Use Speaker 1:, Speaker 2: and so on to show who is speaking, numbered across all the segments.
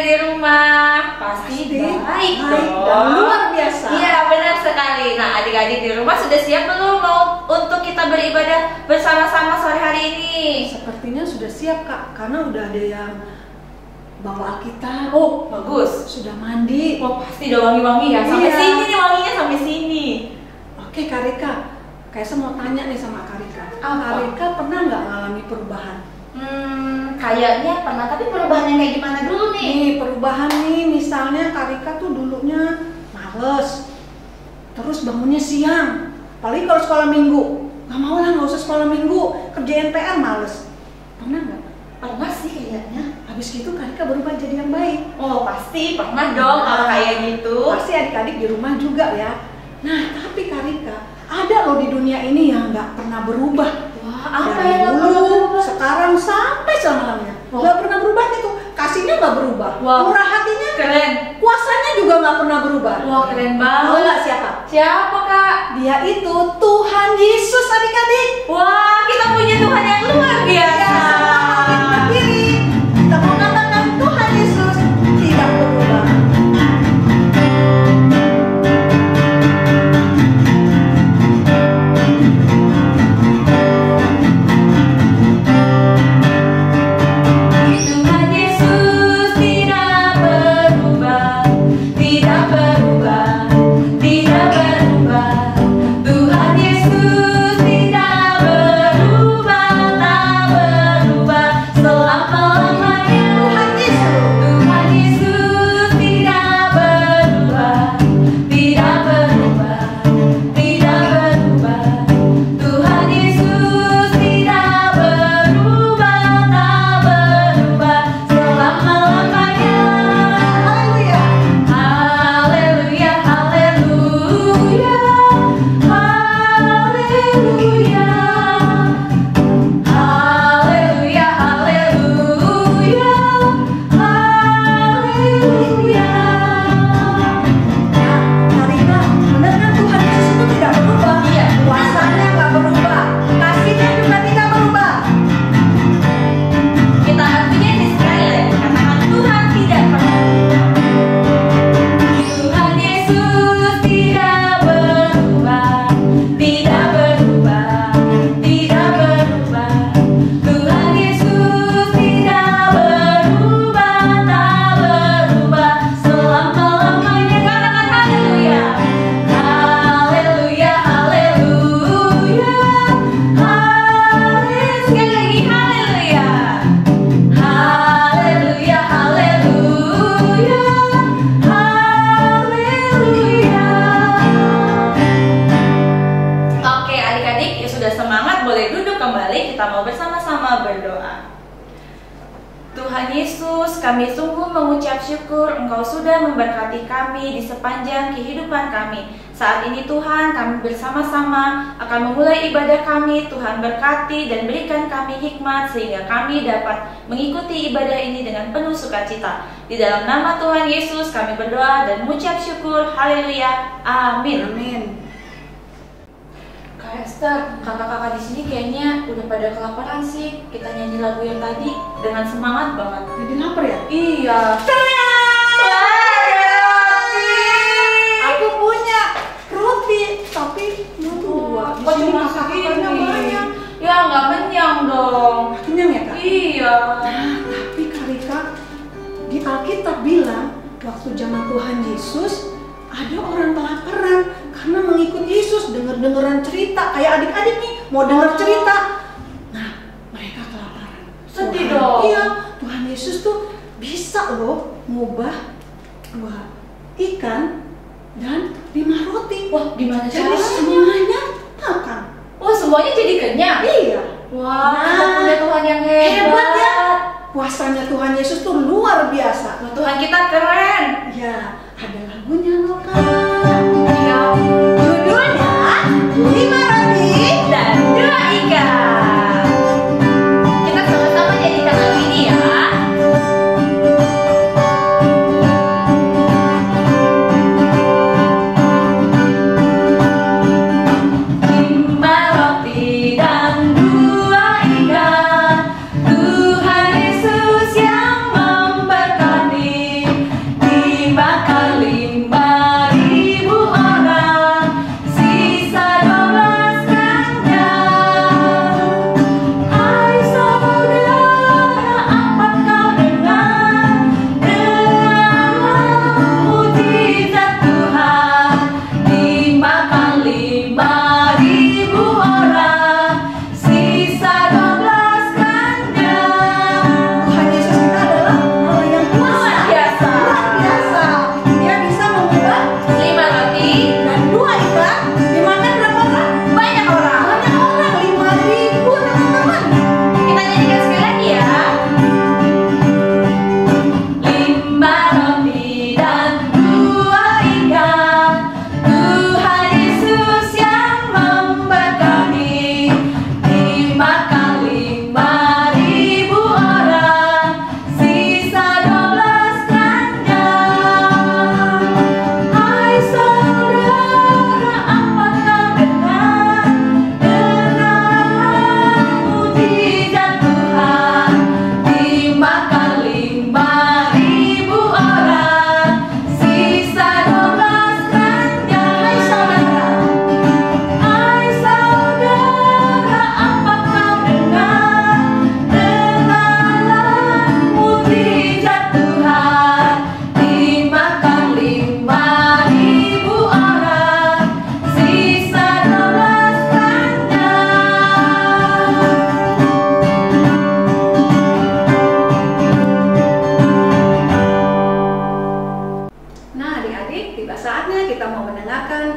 Speaker 1: di rumah? Pasti baik dong.
Speaker 2: Dan luar biasa.
Speaker 1: Iya, benar sekali. Nah, adik-adik di rumah sudah siap belum mau untuk kita beribadah bersama-sama sore hari ini?
Speaker 2: Sepertinya sudah siap, Kak, karena udah ada yang bawa Alkitab.
Speaker 1: Oh, bagus.
Speaker 2: Sudah mandi.
Speaker 1: Wah, pasti udah wangi-wangi ya. Sampai
Speaker 2: Iya.
Speaker 1: sini nih wanginya, sampai sini.
Speaker 2: Oke, Kak Rika. Kaisa mau tanya nih sama Kak Rika.
Speaker 1: Apa?
Speaker 2: Kak Rika pernah nggak ngalami perubahan?
Speaker 1: Kayaknya pernah, tapi perubahan yang kayak gimana dulu nih?
Speaker 2: Nih, perubahan nih, misalnya Kak Rika tuh dulunya males, terus bangunnya siang, apalagi kalau sekolah minggu. Nggak mau lah, nggak usah sekolah minggu, kerjain PR males. Pernah nggak?
Speaker 1: Pernah sih kayaknya.
Speaker 2: Habis gitu Kak Rika berubah jadi yang baik.
Speaker 1: Oh, pasti pernah dong kalau kayak gitu.
Speaker 2: Pasti adik-adik di rumah juga ya. Nah, tapi Kak Rika, ada loh di dunia ini yang nggak pernah berubah.
Speaker 1: Wah, apa
Speaker 2: Dari
Speaker 1: yang nggak pernah
Speaker 2: dulu,
Speaker 1: berubah?
Speaker 2: sekarang sampai selama-lamanya.
Speaker 1: Oh.
Speaker 2: Nggak pernah berubah gitu. Kasihnya nggak berubah.
Speaker 1: Wah.
Speaker 2: Murah hatinya,
Speaker 1: Keren.
Speaker 2: kuasanya juga nggak pernah berubah.
Speaker 1: Wah, keren
Speaker 2: Tahu
Speaker 1: banget.
Speaker 2: nggak siapa?
Speaker 1: Siapa, Kak?
Speaker 2: Dia itu Tuhan Yesus, adik-adik.
Speaker 1: Wah, kita punya Tuhan yang luar biasa.
Speaker 2: Kita berdiri, kita mau katakan Tuhan Yesus tidak berubah.
Speaker 1: Tuhan Yesus tidak berubah, tidak berubah, tidak berubah. Tuhan Yesus tidak berubah, tak berubah selama-lamanya.
Speaker 2: Tuhan Yesus.
Speaker 1: Tuhan Yesus tidak berubah, tidak berubah, tidak berubah. Tuhan Yesus tidak berubah, tak berubah selama-lamanya.
Speaker 2: Haleluya.
Speaker 1: Haleluya, haleluya, haleluya, haleluya, haleluya, haleluya.
Speaker 2: Kak Rika, benar kan Tuhan Yesus itu tidak berubah?
Speaker 1: Iya.
Speaker 2: Kuasanya nggak berubah, kasihnya juga tidak berubah.
Speaker 1: Kita artinya ini sekali lagi, katakan Tuhan tidak pernah berubah. Tuhan Yesus tidak berubah, tidak berubah, tidak berubah. Tuhan Yesus tidak berubah, tak berubah selama-lamanya. Katakan haleluya, haleluya, haleluya, haleluya. Sekali lagi haleluya. Haleluya, haleluya, haleluya. Oke, adik-adik yang sudah semangat boleh duduk kembali. Kita mau bersama-sama berdoa. Tuhan Yesus, kami sungguh mengucap syukur Engkau sudah memberkati kami di sepanjang kehidupan kami. Saat ini Tuhan, kami bersama-sama akan memulai ibadah kami. Tuhan berkati dan berikan kami hikmat sehingga kami dapat mengikuti ibadah ini dengan penuh sukacita. Di dalam nama Tuhan Yesus kami berdoa dan mengucap syukur. Haleluya. Amin.
Speaker 2: Amin.
Speaker 1: Kak Esther, kakak-kakak di sini kayaknya udah pada kelaparan sih. Kita nyanyi lagu yang tadi dengan semangat banget.
Speaker 2: Jadi lapar ya?
Speaker 1: Iya.
Speaker 2: Aku punya roti, tapi dua.
Speaker 1: Kok cuma segini?
Speaker 2: banyak.
Speaker 1: Ya nggak kenyang dong.
Speaker 2: Kenyang ya Kak?
Speaker 1: Iya.
Speaker 2: Nah, tapi Kak Rika, di Alkitab bilang waktu zaman Tuhan Yesus ada orang kelaparan karena mengikut Yesus, denger-dengeran cerita kayak adik-adik nih mau denger cerita. Nah, mereka kelaparan.
Speaker 1: Sedih
Speaker 2: Tuhan-
Speaker 1: dong.
Speaker 2: Iya, Tuhan Yesus tuh bisa loh ngubah dua ikan dan 5 roti.
Speaker 1: Wah, gimana
Speaker 2: Jadi
Speaker 1: caranya?
Speaker 2: semuanya makan.
Speaker 1: Wah, semuanya jadi kenyang.
Speaker 2: Iya.
Speaker 1: Wah,
Speaker 2: Nah,
Speaker 1: kita punya Tuhan yang hebat.
Speaker 2: hebat ya. Kuasanya Tuhan Yesus tuh luar biasa.
Speaker 1: Wah, Tuhan kita keren.
Speaker 2: Ya, ada lagunya loh Kak.
Speaker 1: Iya.
Speaker 2: Judulnya 5 roti
Speaker 1: Dan 2 ikan. Kita sama-sama nyanyikan lagu ini ya. Lima roti dan 2 ikan, Tuhan Yesus yang memberkati.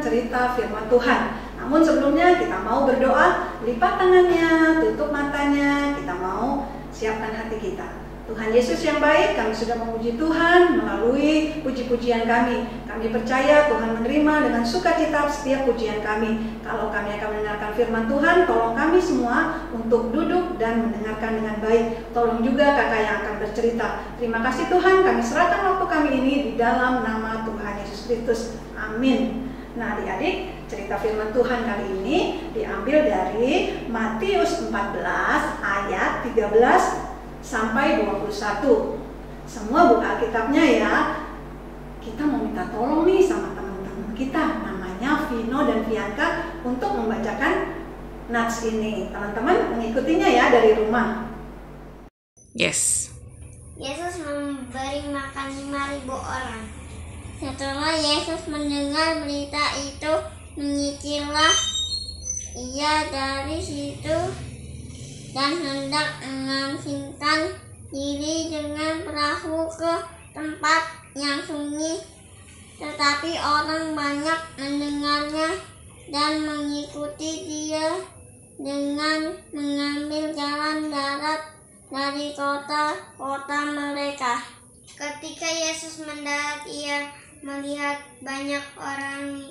Speaker 2: cerita firman Tuhan. Namun sebelumnya kita mau berdoa, lipat tangannya, tutup matanya, kita mau siapkan hati kita. Tuhan Yesus yang baik, kami sudah memuji Tuhan melalui puji-pujian kami. Kami percaya Tuhan menerima dengan sukacita setiap pujian kami. Kalau kami akan mendengarkan firman Tuhan, tolong kami semua untuk duduk dan mendengarkan dengan baik. Tolong juga kakak yang akan bercerita. Terima kasih Tuhan, kami serahkan waktu kami ini di dalam nama Tuhan Yesus Kristus. Amin. Nah adik-adik, cerita firman Tuhan kali ini diambil dari Matius 14 ayat 13 sampai 21. Semua buka Alkitabnya ya. Kita mau minta tolong nih sama teman-teman kita, namanya Vino dan Vianka, untuk membacakan nats ini. Teman-teman mengikutinya ya dari rumah.
Speaker 3: Yes.
Speaker 4: Yesus memberi makan 5.000 orang. Setelah Yesus mendengar berita itu, menyingkirlah ia dari situ dan hendak mengasingkan diri dengan perahu ke tempat yang sunyi. Tetapi orang banyak mendengarnya dan mengikuti dia dengan mengambil jalan darat dari kota-kota mereka. Ketika Yesus mendarat, ia melihat banyak orang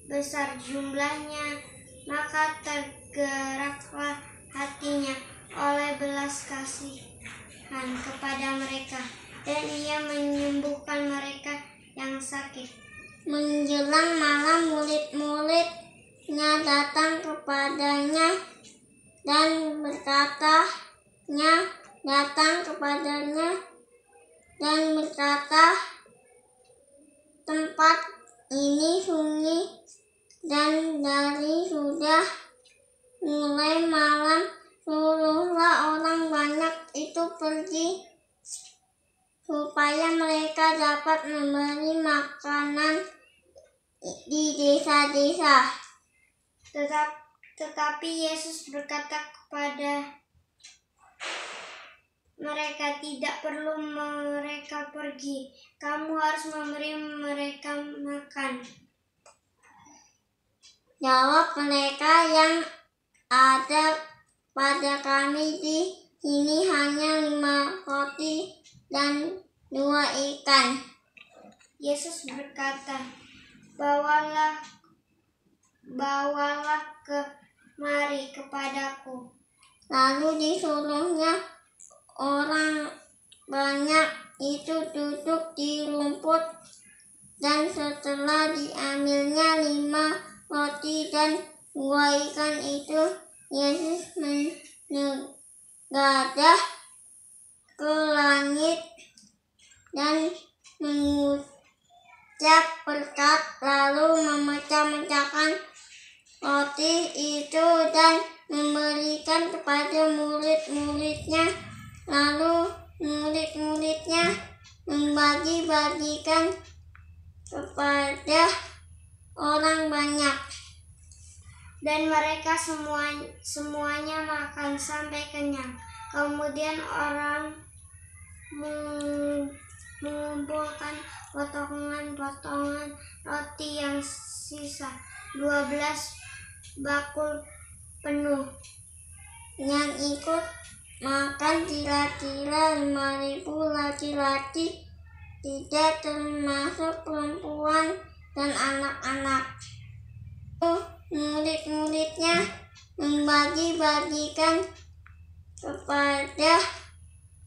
Speaker 4: besar jumlahnya, maka tergeraklah hatinya oleh belas kasihan kepada mereka, dan ia menyembuhkan mereka yang sakit. Menjelang malam, murid-muridnya datang kepadanya dan berkata, tempat ini sunyi dan dari sudah mulai malam, suruhlah orang banyak itu pergi supaya mereka dapat memberi makanan di desa-desa. Tetapi Yesus berkata kepada mereka, tidak perlu mereka pergi, kamu harus memberi mereka makan. Jawab mereka, yang ada pada kami di sini hanya 5 roti dan 2 ikan. Yesus berkata, bawalah kemari kepadaku. Lalu disuruhnya orang banyak itu duduk di rumput, dan setelah diambilnya 5 roti dan 2 ikan itu, Yesus menengadah ke langit dan mengucap berkat, lalu memecah-mecahkan roti itu dan memberikan kepada murid-muridnya. Lalu murid-muridnya membagi-bagikan kepada orang banyak, dan mereka semuanya makan sampai kenyang. Kemudian orang mengumpulkan potongan-potongan roti yang sisa, 12 bakul penuh. Yang ikut makan kira-kira 5.000 laki-laki, tidak termasuk perempuan dan anak-anak. Murid-muridnya membagi-bagikan kepada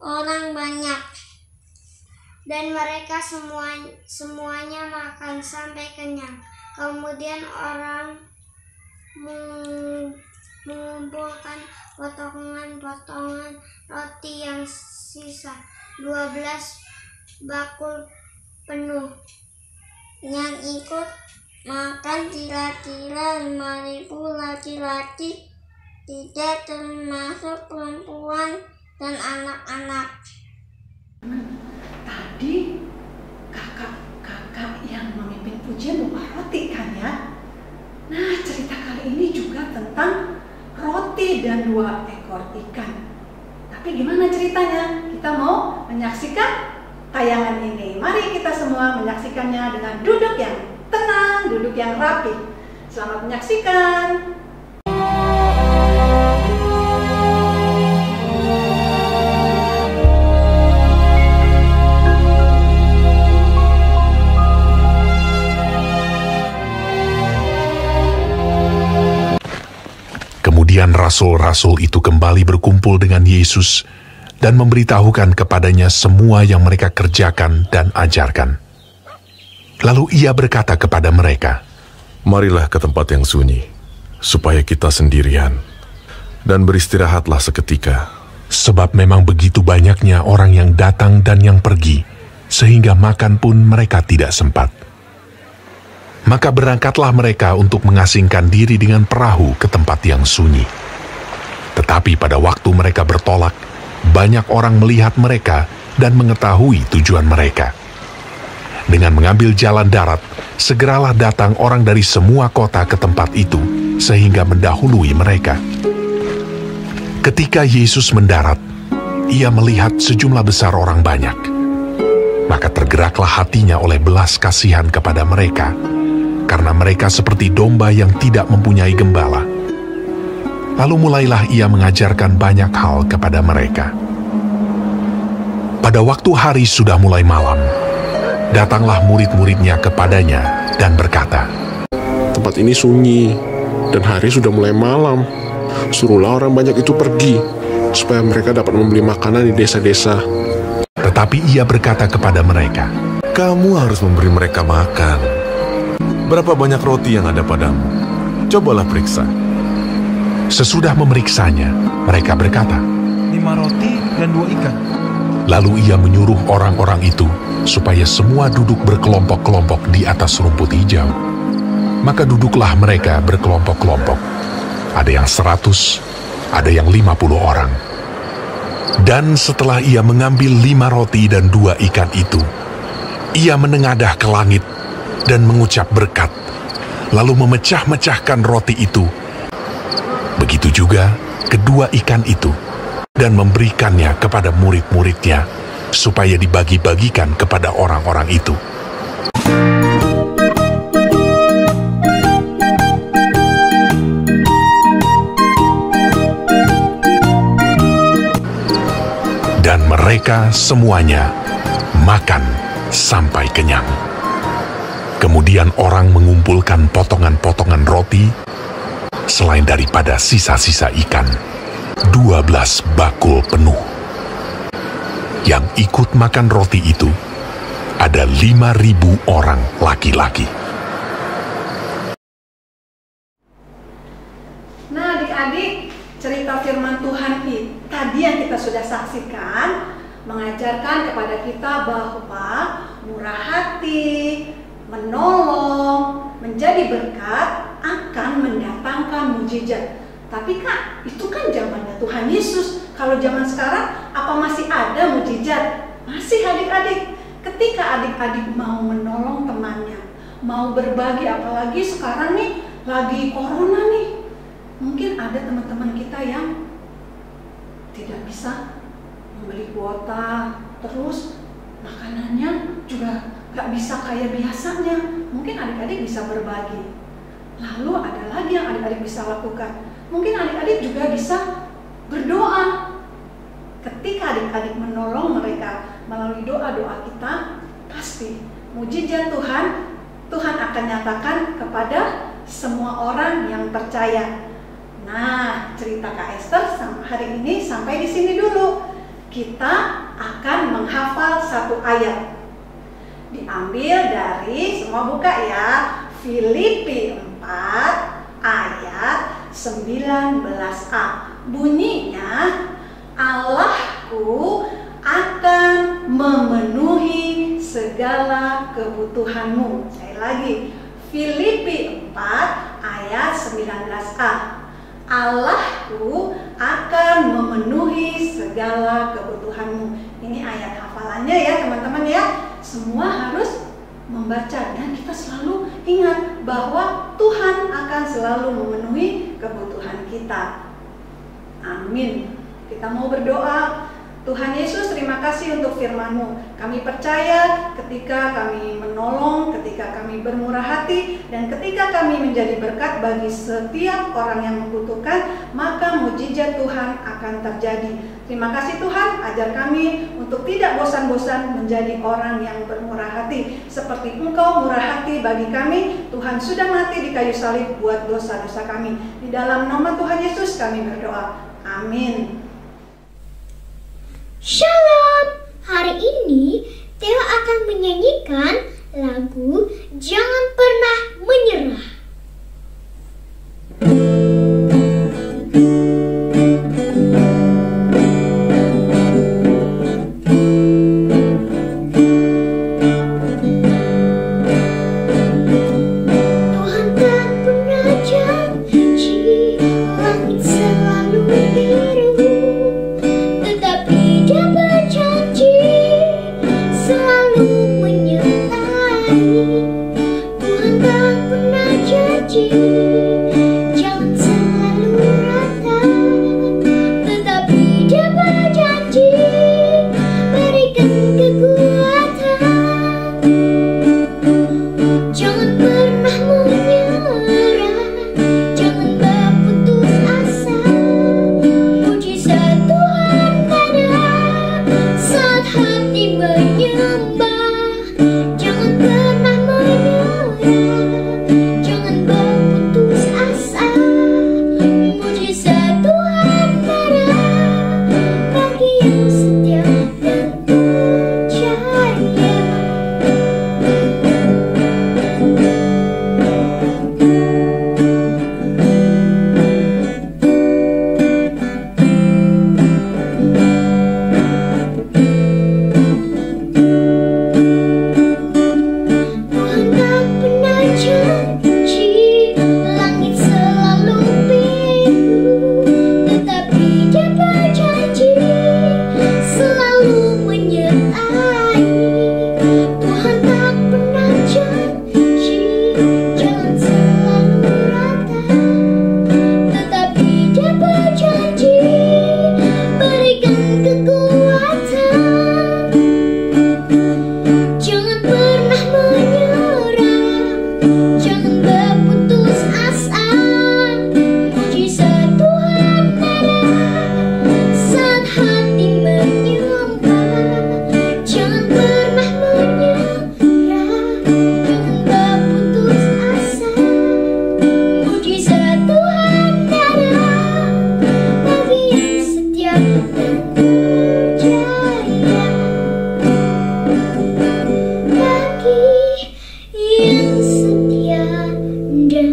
Speaker 4: orang banyak, dan mereka semuanya makan sampai kenyang. Kemudian orang mengumpulkan potongan-potongan roti yang sisa, 12 bakul penuh. Yang ikut makan kira-kira 5.000 laki-laki, tidak termasuk perempuan dan anak-anak.
Speaker 2: Tadi kakak-kakak yang memimpin pujian buka roti kan ya? Nah, cerita kali ini juga tentang roti dan 2 ekor ikan. Tapi gimana ceritanya? Kita mau menyaksikan tayangan ini. Mari kita semua menyaksikannya dengan duduk yang tenang, duduk yang rapi. Selamat menyaksikan.
Speaker 5: Kemudian rasul-rasul itu kembali berkumpul dengan Yesus dan memberitahukan kepadanya semua yang mereka kerjakan dan ajarkan. Lalu ia berkata kepada mereka,
Speaker 6: "Marilah ke tempat yang sunyi, supaya kita sendirian, dan beristirahatlah seketika.
Speaker 5: Sebab memang begitu banyaknya orang yang datang dan yang pergi, sehingga makan pun mereka tidak sempat. Maka berangkatlah mereka untuk mengasingkan diri dengan perahu ke tempat yang sunyi. Tetapi pada waktu mereka bertolak, banyak orang melihat mereka dan mengetahui tujuan mereka. Dengan mengambil jalan darat, segeralah datang orang dari semua kota ke tempat itu, sehingga mendahului mereka. Ketika Yesus mendarat, ia melihat sejumlah besar orang banyak. Maka tergeraklah hatinya oleh belas kasihan kepada mereka, karena mereka seperti domba yang tidak mempunyai gembala. Lalu mulailah ia mengajarkan banyak hal kepada mereka. Pada waktu hari sudah mulai malam, datanglah murid-muridnya kepadanya dan berkata,
Speaker 7: "Tempat ini sunyi, dan hari sudah mulai malam. Suruhlah orang banyak itu pergi, supaya mereka dapat membeli makanan di desa-desa."
Speaker 5: Tetapi ia berkata kepada mereka,
Speaker 6: Kamu harus memberi mereka makan. Berapa banyak roti yang ada padamu? Cobalah periksa.
Speaker 5: Sesudah memeriksanya, mereka berkata,
Speaker 8: 5 roti dan 2 ikan.
Speaker 5: Lalu ia menyuruh orang-orang itu supaya semua duduk berkelompok-kelompok di atas rumput hijau. Maka duduklah mereka berkelompok-kelompok. Ada yang 100, ada yang 50 orang. Dan setelah ia mengambil 5 roti dan 2 ikan itu, ia menengadah ke langit dan mengucap berkat, lalu memecah-mecahkan roti itu. Begitu juga kedua ikan itu, dan memberikannya kepada murid-muridnya, supaya dibagi-bagikan kepada orang-orang itu. Dan mereka semuanya makan sampai kenyang. Kemudian orang mengumpulkan potongan-potongan roti, selain daripada sisa-sisa ikan, 12 bakul penuh. Yang ikut makan roti itu ada 5.000 orang laki-laki.
Speaker 2: Nah adik-adik, cerita firman Tuhan tadi yang kita sudah saksikan mengajarkan kepada kita bahwa murah hati, menolong, menjadi berkat akan mendatangkan mujizat. Tapi Kak, itu kan zamannya Tuhan Yesus. Kalau zaman sekarang, apa masih ada mujizat? Masih adik-adik. Ketika adik-adik mau menolong temannya, mau berbagi, apalagi sekarang nih, lagi corona nih. Mungkin ada teman-teman kita yang tidak bisa membeli kuota, terus makanannya juga gak bisa kayak biasanya. Mungkin adik-adik bisa berbagi. Lalu ada lagi yang adik-adik bisa lakukan. Mungkin adik-adik juga bisa berdoa. Ketika adik-adik menolong mereka melalui doa-doa kita, pasti mujizat Tuhan akan nyatakan kepada semua orang yang percaya. Nah, cerita Kak Esther hari ini sampai di sini dulu. Kita akan menghafal satu ayat. Diambil dari, semua buka ya, Filipi 4 ayat 19a. Bunyinya, Allahku akan memenuhi segala kebutuhanmu. Saya lagi, Filipi 4 ayat 19a. Allahku akan memenuhi segala kebutuhanmu. Ini ayat hafalannya ya teman-teman ya. Semua harus membaca dan kita selalu ingat bahwa Tuhan akan selalu memenuhi kebutuhan kita. Amin. Kita mau berdoa. Tuhan Yesus, terima kasih untuk firman-Mu. Kami percaya ketika kami menolong, ketika kami bermurah hati, dan ketika kami menjadi berkat bagi setiap orang yang membutuhkan, maka mukjizat Tuhan akan terjadi. Terima kasih Tuhan, ajar kami untuk tidak bosan-bosan menjadi orang yang bermurah hati. Seperti Engkau murah hati bagi kami, Tuhan sudah mati di kayu salib buat dosa-dosa kami. Di dalam nama Tuhan Yesus kami berdoa. Amin.
Speaker 4: Shalom. Hari ini Theo akan menyanyikan lagu Jangan Pernah Menyerah. Tuhan tak pernah janji langit selalu biru, tetapi Dia berjanji selalu menyertai. Tuhan tak pernah janji jalan selalu rata, tetapi Dia berjanji berikan kekuatan. Jangan pernah menyerah, jangan berputus asa. Mujizat Tuhan ada saat hati menyembah. Jangan pernah menyerah, jangan berputus asa. Mujizat Tuhan ada bagi yang setia dan percaya. Tuhan tak pernah janji langit selalu biru, tetapi Dia berjanji selalu menyertai. Tuhan tak pernah janji jalan selalu rata, tetapi Dia berjanji berikan kekuatan. Jangan pernah menyerah, jangan berputus asa. Mujizat Tuhan ada saat hati menyembah. Jangan pernah menyerah, jangan berputus asa. Mujizat Tuhan ada bagi yang setia dan percaya. Bagi yang setia dan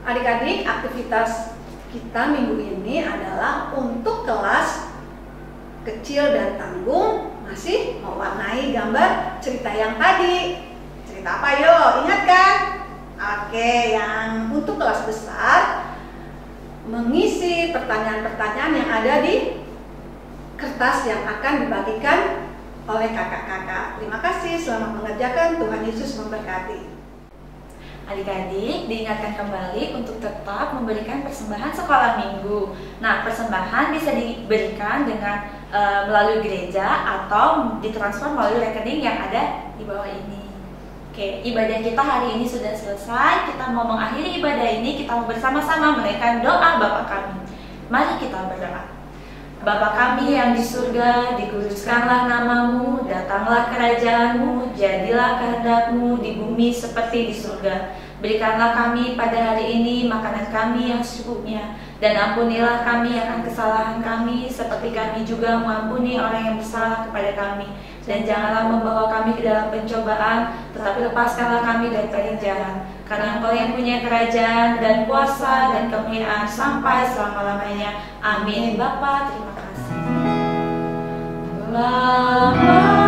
Speaker 2: Adik-adik, aktivitas kita minggu ini adalah untuk kelas kecil dan tanggung masih mewarnai gambar cerita yang tadi. Cerita apa yo? Ingat kan? Oke, yang untuk kelas besar mengisi pertanyaan-pertanyaan yang ada di kertas yang akan dibagikan oleh kakak-kakak. Terima kasih, selamat mengerjakan. Tuhan Yesus memberkati.
Speaker 1: Adik-adik diingatkan kembali untuk tetap memberikan persembahan sekolah minggu. Nah, persembahan bisa diberikan dengan melalui gereja atau ditransfer melalui rekening yang ada di bawah ini. Oke, ibadah kita hari ini sudah selesai. Kita mau mengakhiri ibadah ini, kita mau bersama-sama menaikkan doa Bapa kami. Mari kita berdoa. Bapa kami yang di surga, dikuduskanlah namamu, datanglah kerajaanmu, jadilah kehendak-Mu di bumi seperti di surga. Berikanlah kami pada hari ini makanan kami yang secukupnya, dan ampunilah kami akan kesalahan kami, seperti kami juga mengampuni orang yang bersalah kepada kami. Dan janganlah membawa kami ke dalam pencobaan, tetapi lepaskanlah kami dari yang jahat. Karena Engkau yang punya kerajaan dan kuasa dan kemuliaan sampai selama-lamanya. Amin. Bapa, terima kasih. Bapa